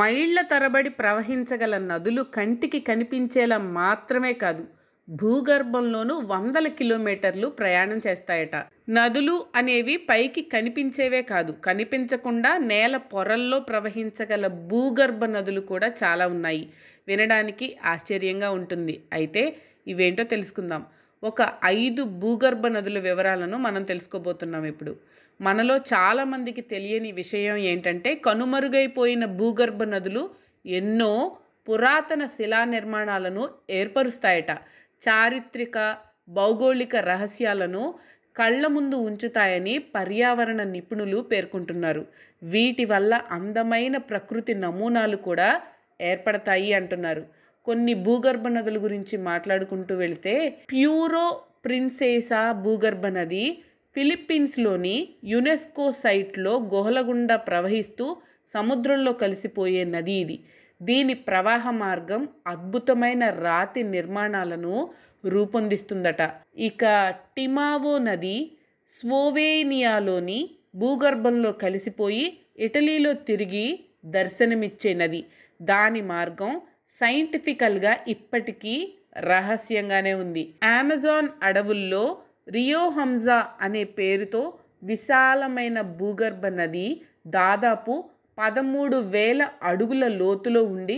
మైళ్ళ తరబడి ప్రవహించగల నదులు కంటికి కనిపించేలా మాత్రమే కాదు, భూగర్భంలోనూ వందల కిలోమీటర్లు ప్రయాణం చేస్తాయట. నదులు అనేవి పైకి కనిపించేవే కాదు, కనిపించకుండా నేల పొరల్లో ప్రవహించగల భూగర్భ నదులు కూడా చాలా ఉన్నాయి. వినడానికి ఆశ్చర్యంగా ఉంటుంది. అయితే ఇవేంటో తెలుసుకుందాం. ఒక 5 భూగర్భ నదుల వివరాలను మనం తెలుసుకోబోతున్నాం ఇప్పుడు. మనలో చాలామందికి తెలియని విషయం ఏంటంటే, కనుమరుగైపోయిన భూగర్భ నదులు ఎన్నో పురాతన శిలా నిర్మాణాలను ఏర్పరుస్తాయట. చారిత్రక, భౌగోళిక రహస్యాలను కళ్ళ ముందు ఉంచుతాయని పర్యావరణ నిపుణులు పేర్కొంటున్నారు. వీటి వల్ల అందమైన ప్రకృతి నమూనాలు కూడా ఏర్పడతాయి అంటున్నారు. కొన్ని భూగర్భ నదుల గురించి మాట్లాడుకుంటూ వెళితే, ప్యూరో ప్రిన్సెసా భూగర్భ నది ఫిలిప్పీన్స్లోని యునెస్కో సైట్లో గుహల గుండా ప్రవహిస్తూ సముద్రంలో కలిసిపోయే నది ఇది. దీని ప్రవాహ మార్గం అద్భుతమైన రాతి నిర్మాణాలను రూపొందిస్తుందట. ఇక టిమావో నది స్లోవేనియాలోని భూగర్భంలో కలిసిపోయి ఇటలీలో తిరిగి దర్శనమిచ్చే నది. దాని మార్గం సైంటిఫికల్గా ఇప్పటికీ రహస్యంగానే ఉంది. అమెజాన్ అడవుల్లో రియో హంజా అనే పేరుతో విశాలమైన భూగర్భ నది దాదాపు 13,000 అడుగుల లోతులో ఉండి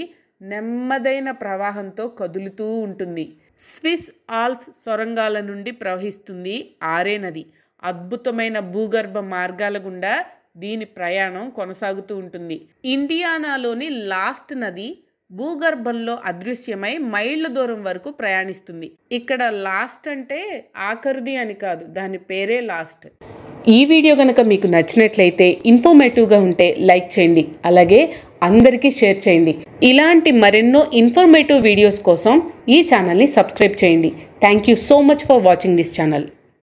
నెమ్మదైన ప్రవాహంతో కదులుతూ ఉంటుంది. స్విస్ ఆల్ప్స్ సొరంగాల నుండి ప్రవహిస్తుంది ఆరే నది. అద్భుతమైన భూగర్భ మార్గాల గుండా దీని ప్రయాణం కొనసాగుతూ ఉంటుంది. ఇండియానాలోని లాస్ట్ నది భూగర్భంలో అదృశ్యమై మైళ్ళ దూరం వరకు ప్రయాణిస్తుంది. ఇక్కడ లాస్ట్ అంటే ఆఖరిది అని కాదు, దాని పేరే లాస్ట్. ఈ వీడియో కనుక మీకు నచ్చినట్లయితే, ఇన్ఫర్మేటివ్గా ఉంటే లైక్ చేయండి, అలాగే అందరికీ షేర్ చేయండి. ఇలాంటి మరెన్నో ఇన్ఫర్మేటివ్ వీడియోస్ కోసం ఈ ఛానల్ని సబ్స్క్రైబ్ చేయండి. Thank you so much for watching this channel.